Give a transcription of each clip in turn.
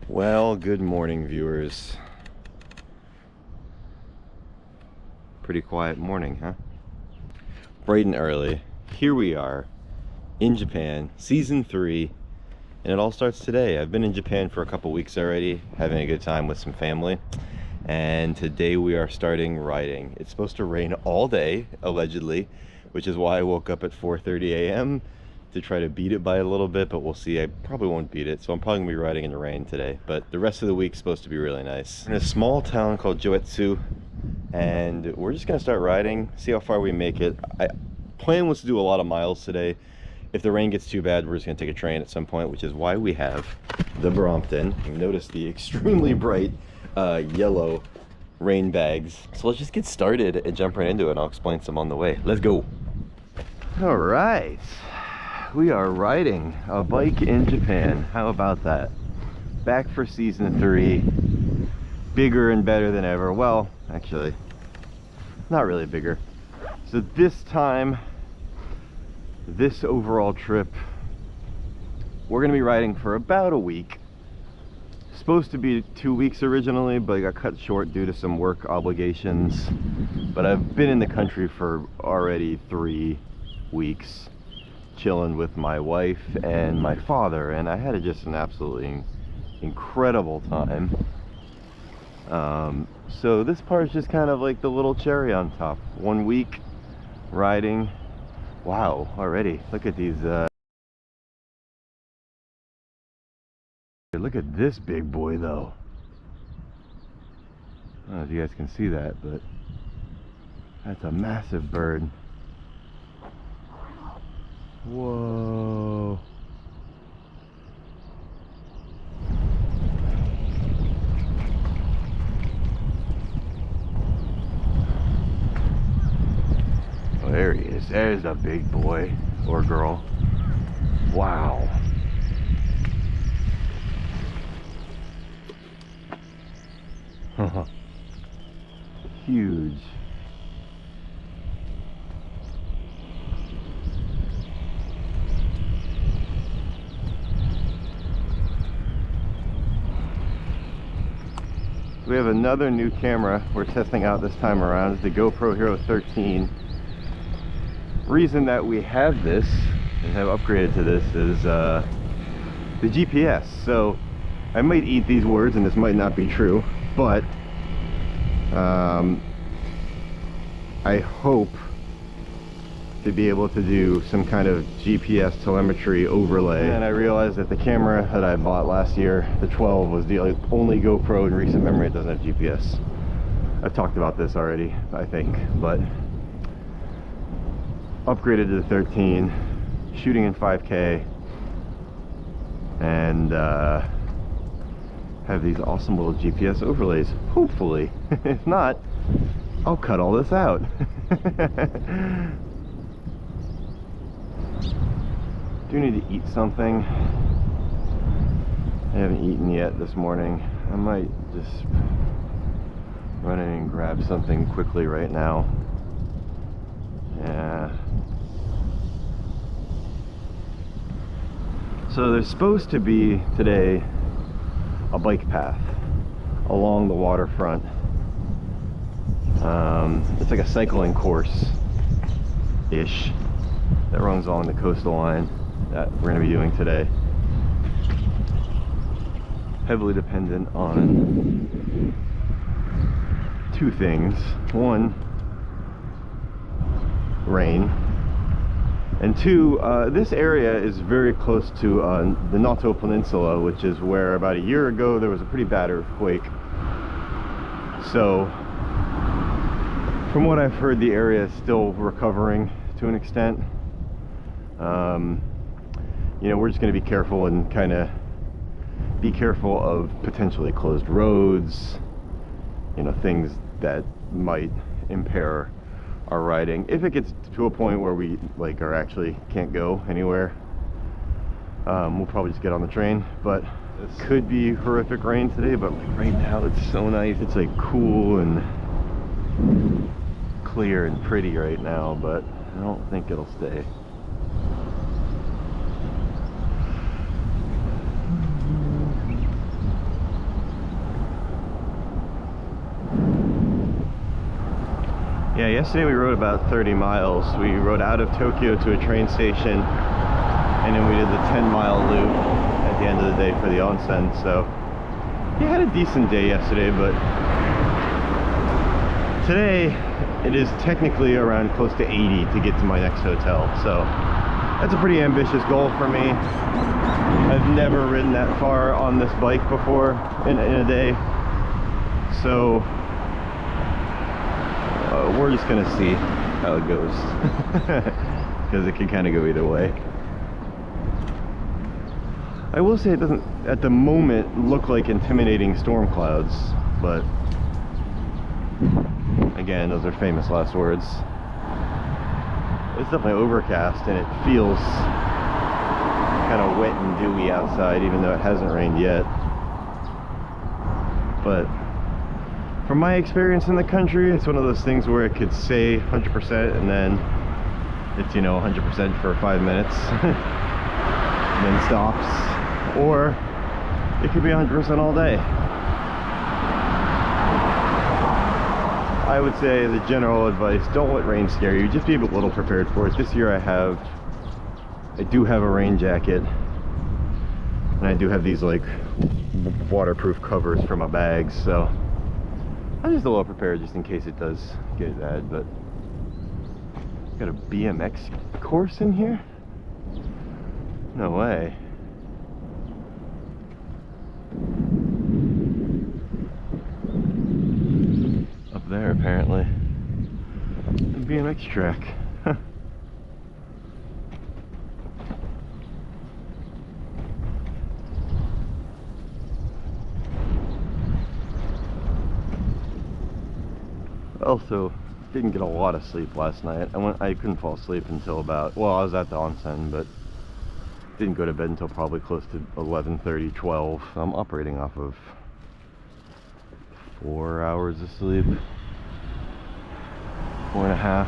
Well, good morning, viewers. Pretty quiet morning, huh? Bright and early. Here we are in Japan, season 3, and it all starts today. I've been in Japan for a couple weeks already, having a good time with some family, and today we are starting riding. It's supposed to rain all day, allegedly, which is why I woke up at 4:30 a.m. to try to beat it by a little bit, but we'll see. I probably won't beat it, so I'm probably gonna be riding in the rain today, but the rest of the week's supposed to be really nice. We're in a small town called Joetsu, and we're just gonna start riding, see how far we make it. Plan was to do a lot of miles today. If the rain gets too bad, we're just gonna take a train at some point, which is why we have the Brompton. You notice the extremely bright yellow rain bags. So let's just get started and jump right into it, and I'll explain some on the way. Let's go. All right. We are riding a bike in Japan. How about that? Back for season 3. Bigger and better than ever. Well, actually, not really bigger. So this time, this overall trip, we're gonna be riding for about a week. Supposed to be 2 weeks originally, but it got cut short due to some work obligations. But I've been in the country for already 3 weeks. Chilling with my wife and my father, and I had just an absolutely incredible time. So this part is just kind of like the little cherry on top. 1 week riding. Wow, already look at these look at this big boy though. I don't know if you guys can see that, but that's a massive bird. Whoa. Oh, there he is. There's a big boy or girl. Wow. Huge. We have another new camera we're testing out this time around. It's the GoPro Hero 13. Reason that we have this and have upgraded to this is the GPS. So I might eat these words and this might not be true, but I hope to be able to do some kind of GPS telemetry overlay. And I realized that the camera that I bought last year, the 12, was the only GoPro in recent memory that doesn't have GPS. I've talked about this already, I think, but upgraded to the 13, shooting in 5K, and have these awesome little GPS overlays, hopefully. If not, I'll cut all this out. Do need to eat something. I haven't eaten yet this morning. I might just run in and grab something quickly right now. Yeah. So there's supposed to be today a bike path along the waterfront. It's like a cycling course-ish that runs along the coastal line that we're going to be doing today. Heavily dependent on 2 things. 1, rain, and 2, this area is very close to the Noto Peninsula, which is where about a year ago there was a pretty bad earthquake. So from what I've heard, the area is still recovering to an extent. You know, we're just going to be careful and kind of be careful of potentially closed roads, you know, things that might impair our riding. If it gets to a point where we like are actually can't go anywhere, we'll probably just get on the train. But it could be horrific rain today, but like right now it's so nice. It's like cool and clear and pretty right now, but I don't think it'll stay. yesterday we rode about 30 miles. We rode out of Tokyo to a train station, and then we did the 10-mile loop at the end of the day for the onsen. So we had a decent day yesterday, but today it is technically around close to 80 to get to my next hotel. So that's a pretty ambitious goal for me. I've never ridden that far on this bike before in a day. So we're just gonna see how it goes, because it can kind of go either way. I will say it doesn't at the moment look like intimidating storm clouds, but again, those are famous last words. It's definitely overcast and it feels kind of wet and dewy outside, even though it hasn't rained yet. But from my experience in the country, it's one of those things where it could say 100% and then it's, you know, 100% for 5 minutes and then stops, or it could be 100% all day. I would say the general advice, don't let rain scare you, just be a little prepared for it. This year I do have a rain jacket, and I do have these like waterproof covers for my bags, so I'm just a little prepared just in case it does get bad. But got a BMX course in here? No way. Up there apparently. A BMX track. Also, didn't get a lot of sleep last night. I couldn't fall asleep until about, well, I was at the onsen, but didn't go to bed until probably close to 11:30, 12. I'm operating off of 4 hours of sleep, 4.5.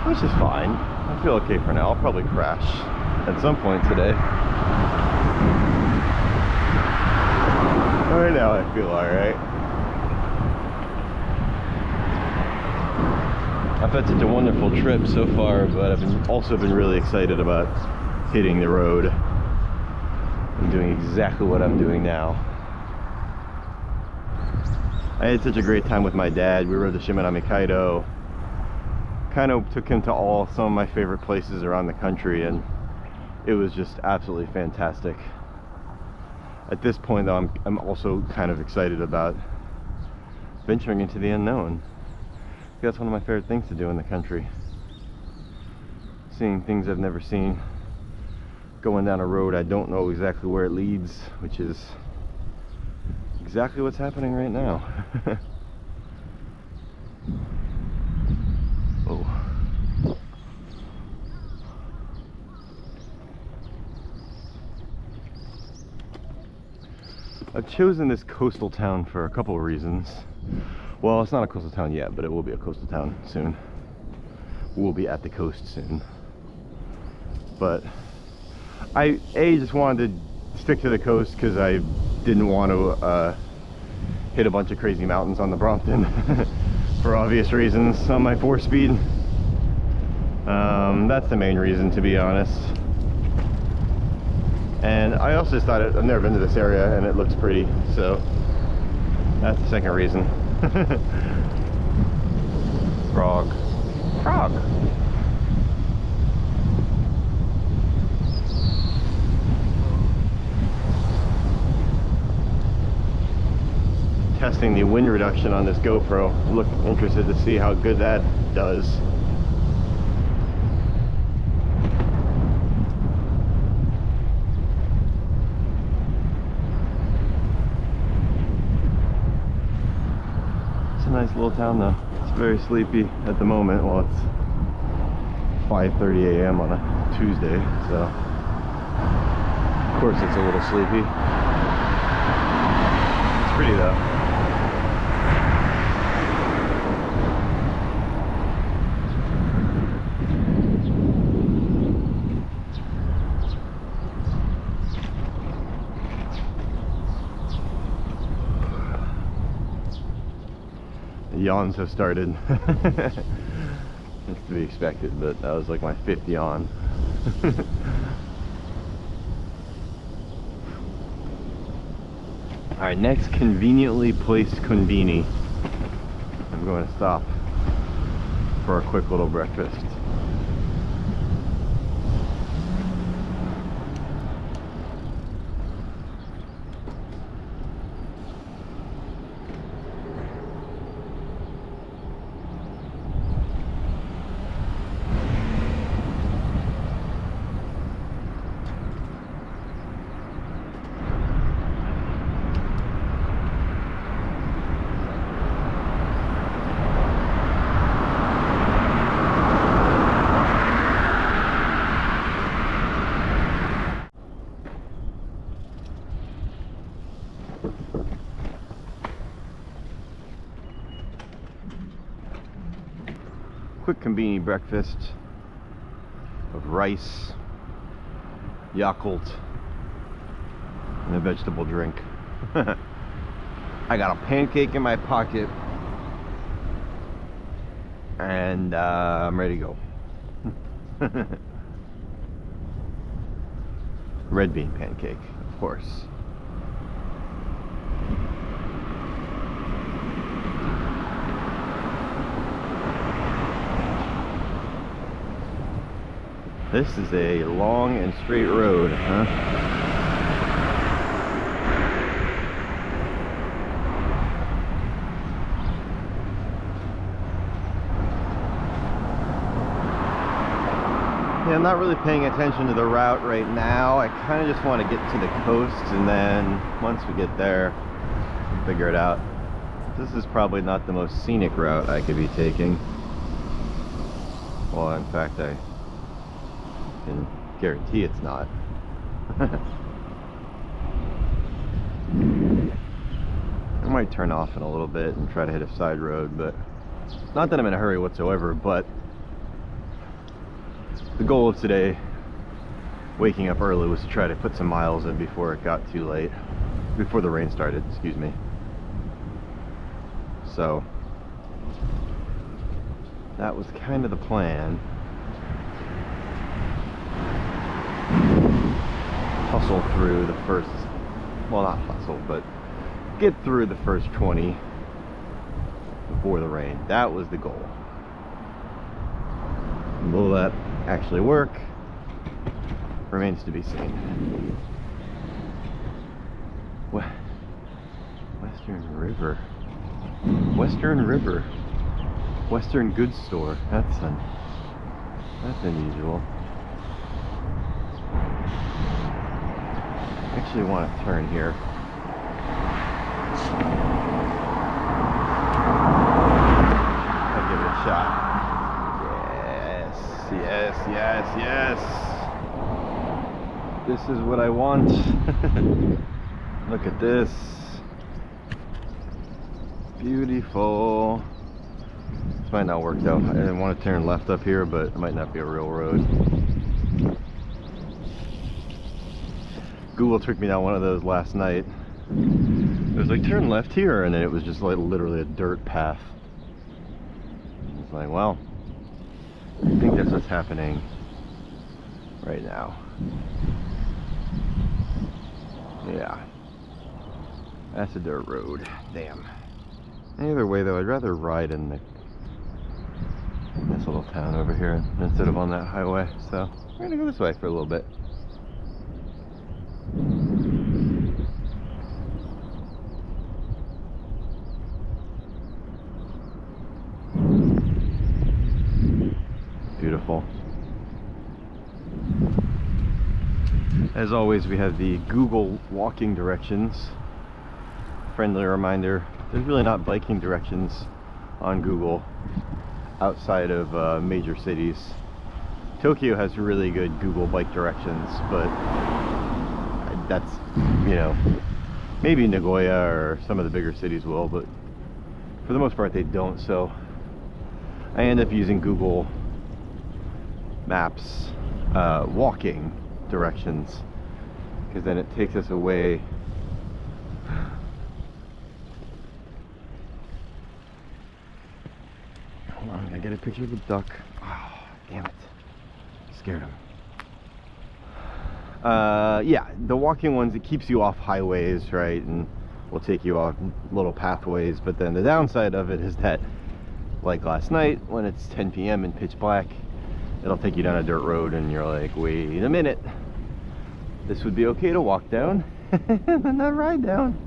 Which is fine. I feel okay for now. I'll probably crash at some point today. Right now I feel alright. I've had such a wonderful trip so far, but I've also been really excited about hitting the road and doing exactly what I'm doing now. I had such a great time with my dad. We rode the Shimanami Kaido. Kind of took him to some of my favorite places around the country, and it was just absolutely fantastic. At this point though, I'm also kind of excited about venturing into the unknown. That's one of my favorite things to do in the country. Seeing things I've never seen. Going down a road I don't know exactly where it leads, which is exactly what's happening right now. Oh. I've chosen this coastal town for a couple of reasons. Well, it's not a coastal town yet, but it will be a coastal town soon. We'll be at the coast soon. But I just wanted to stick to the coast because I didn't want to hit a bunch of crazy mountains on the Brompton for obvious reasons on my 4-speed. That's the main reason, to be honest. And I also just thought I've never been to this area and it looks pretty, so that's the second reason. Frog. Frog. Testing the wind reduction on this GoPro. Look interested to see how good that does. Nice little town though. It's very sleepy at the moment. Well, it's 5:30 a.m. on a Tuesday, so of course it's a little sleepy. It's pretty though. Yawns have started. It's to be expected, but that was like my 5th yawn. Alright, next conveniently placed konbini. I'm going to stop for a quick little breakfast. Quick konbini breakfast of rice, Yakult, and a vegetable drink. I got a pancake in my pocket, and I'm ready to go. Red bean pancake, of course. This is a long and straight road, huh? Yeah, I'm not really paying attention to the route right now. I kind of just want to get to the coast, and then once we get there, we'll figure it out. This is probably not the most scenic route I could be taking. Well, in fact, I can guarantee it's not. I might turn off in a little bit and try to hit a side road, but not that I'm in a hurry whatsoever. But the goal of today, waking up early, was to try to put some miles in before it got too late, before the rain started, excuse me. So that was kind of the plan. Hustle through the first, well, not hustle, but get through the first 20 before the rain. That was the goal. Will that actually work? Remains to be seen. Western River. Western River. Western goods store. That's unusual. I actually want to turn here. I'll give it a shot. Yes, yes, yes, yes. This is what I want. Look at this. Beautiful. This might not work though. I didn't want to turn left up here, but it might not be a real road. Google took me down one of those last night. It was like, turn left here, and then it was just like literally a dirt path. It's like, well, I think that's what's happening right now. Yeah, that's a dirt road. Damn. Either way though, I'd rather ride in this little town over here instead of on that highway. So we're gonna go this way for a little bit. Beautiful. As always, we have the Google walking directions. Friendly reminder, there's really not biking directions on Google outside of major cities. Tokyo has really good Google bike directions, but that's, you know, maybe Nagoya or some of the bigger cities will, but for the most part they don't. So I end up using Google Maps walking directions, because then it takes us away get a picture of the duck. Oh, damn it. Scared him. Yeah, the walking ones, it keeps you off highways, right? And will take you off little pathways. But then the downside of it is that, like last night, when it's 10 p.m. and pitch black, it'll take you down a dirt road and you're like, wait a minute. This would be okay to walk down and not ride down.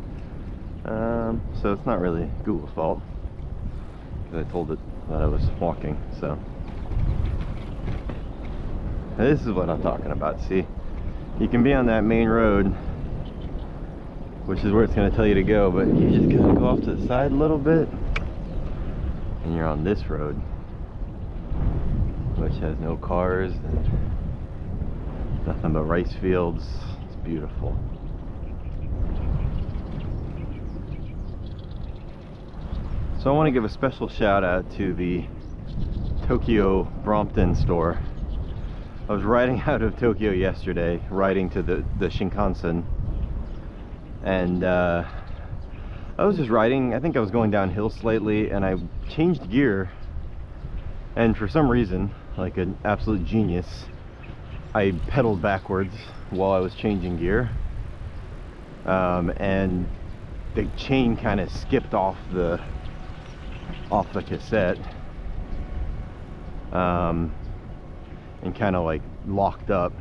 So it's not really Google's fault, because I told it that I was walking. So this is what I'm talking about. See, you can be on that main road, which is where it's going to tell you to go, but you just gotta go off to the side a little bit and you're on this road, which has no cars and nothing but rice fields. It's beautiful. So I want to give a special shout out to the Tokyo Brompton store. I was riding out of Tokyo yesterday, riding to the Shinkansen, and I was just riding. I think I was going downhill slightly, and I changed gear, and for some reason, like an absolute genius, I pedaled backwards while I was changing gear, and the chain kind of skipped off the cassette, and kind of like locked up.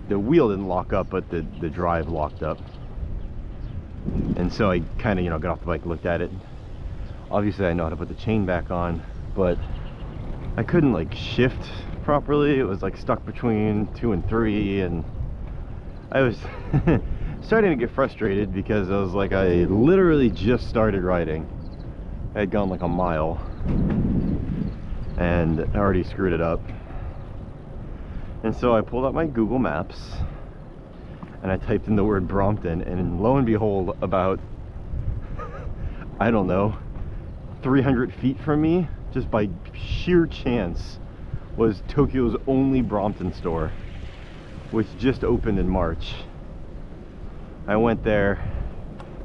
The wheel didn't lock up, but the drive locked up. And so I kind of, got off the bike, looked at it. Obviously I know how to put the chain back on, but I couldn't like shift properly. It was like stuck between 2 and 3, and I was starting to get frustrated because I was like, I literally just started riding. I had gone like a mile and I already screwed it up. And so I pulled out my Google Maps and I typed in the word Brompton, and lo and behold, about, I don't know, 300 feet from me, just by sheer chance, was Tokyo's only Brompton store, which just opened in March. I went there,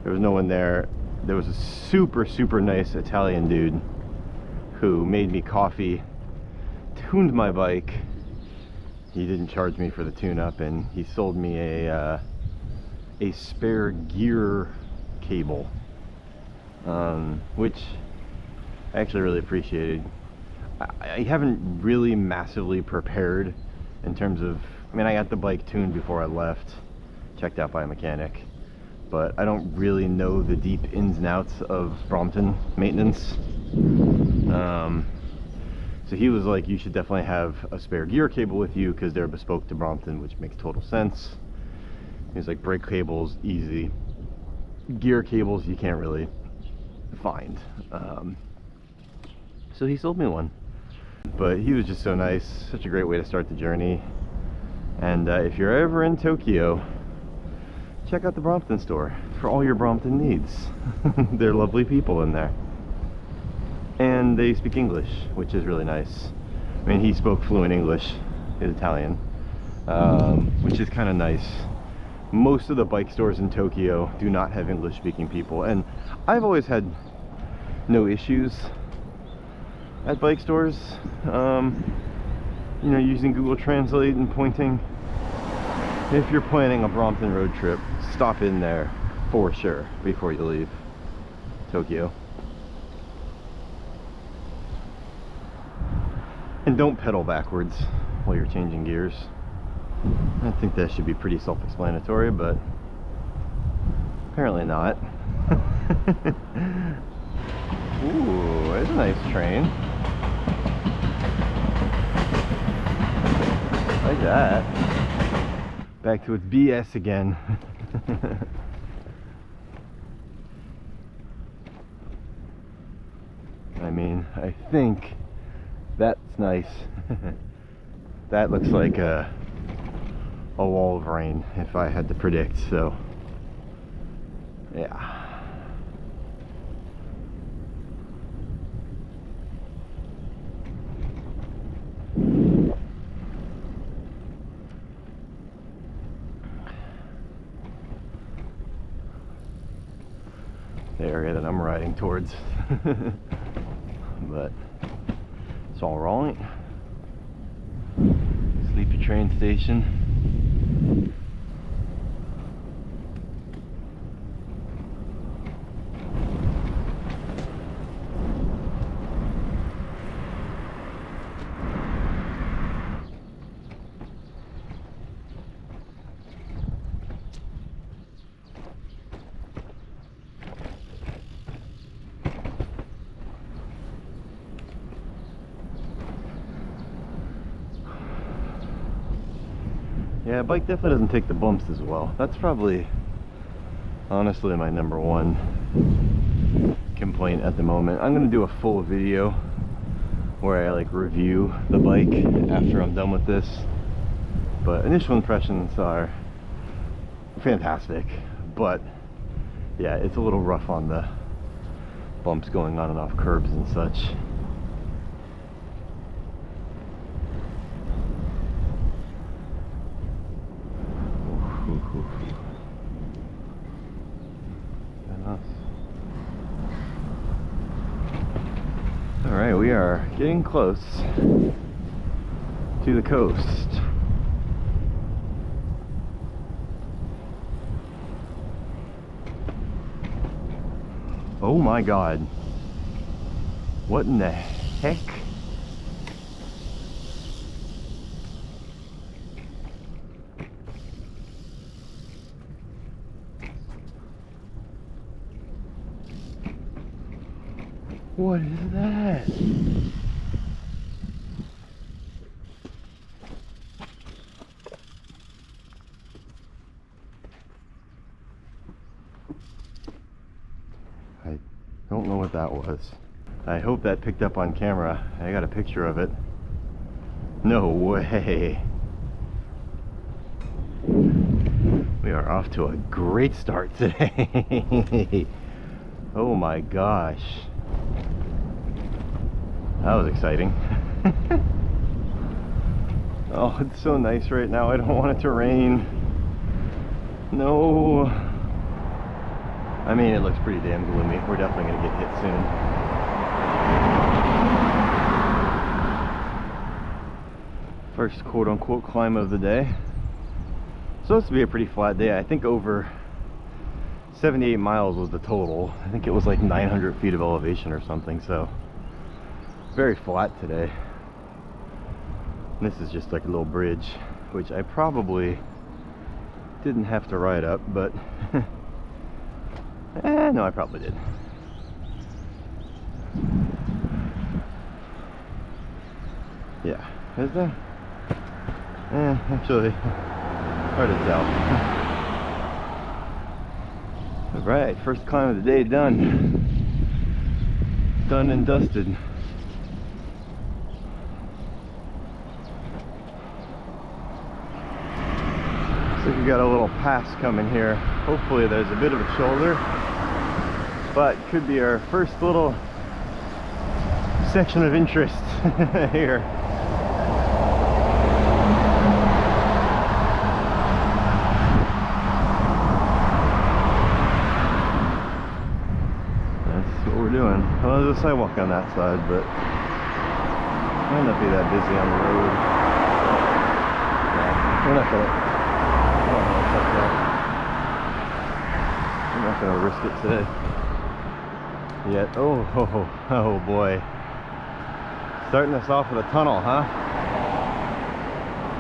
there was no one there. There was a super nice Italian dude who made me coffee, tuned my bike. He didn't charge me for the tune-up, and he sold me a spare gear cable, which I actually really appreciated. I haven't really massively prepared in terms of, I got the bike tuned before I left, checked out by a mechanic, but I don't really know the deep ins and outs of Brompton maintenance. So he was like, you should definitely have a spare gear cable with you because they're bespoke to Brompton, which makes total sense. He was like, brake cables, easy. Gear cables, you can't really find. So he sold me one. But he was just so nice, such a great way to start the journey. And if you're ever in Tokyo, check out the Brompton store for all your Brompton needs. They're lovely people in there. And they speak English, which is really nice. He spoke fluent English, he's Italian, which is kind of nice. Most of the bike stores in Tokyo do not have English speaking people, and I've always had no issues at bike stores, using Google Translate and pointing. If you're planning a Brompton road trip, stop in there for sure before you leave Tokyo. And don't pedal backwards while you're changing gears. I think that should be pretty self-explanatory, but apparently not. Ooh, there's a nice train. Like that. Back to its BS again. I think that's nice. That looks like a wall of rain if I had to predict, so yeah. The area that I'm riding towards. But That's all right. Sleepy train station. Yeah, a bike definitely doesn't take the bumps as well. That's probably, honestly, my number one complaint at the moment. I'm gonna do a full video where I like review the bike after I'm done with this. But initial impressions are fantastic. But yeah, it's a little rough on the bumps going on and off curbs and such. Alright, we are getting close to the coast. Oh my god. What in the heck? What is that? I don't know what that was. I hope that picked up on camera. I got a picture of it. No way. We are off to a great start today. Oh my gosh. That was exciting. Oh, it's so nice right now. I don't want it to rain. No. I mean, it looks pretty damn gloomy. We're definitely going to get hit soon. First quote-unquote climb of the day. Supposed to be a pretty flat day. I think over 78 miles was the total. I think it was like 900 feet of elevation or something, so very flat today. And this is just like a little bridge, which I probably didn't have to ride up, but no, I probably did. Yeah, is there? Actually, hard to tell. Alright, first climb of the day done. Done and dusted. Looks like we got a little pass coming here. Hopefully there's a bit of a shoulder, but could be our first little section of interest here. That's what we're doing. Well, there's a sidewalk on that side, but might not be that busy on the road. Yeah, we're not gonna. I'm not gonna risk it today yet. Oh boy. Starting us off with a tunnel, huh?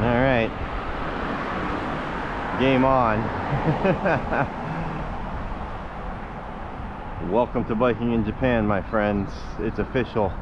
Alright. Game on. Welcome to biking in Japan, my friends. It's official.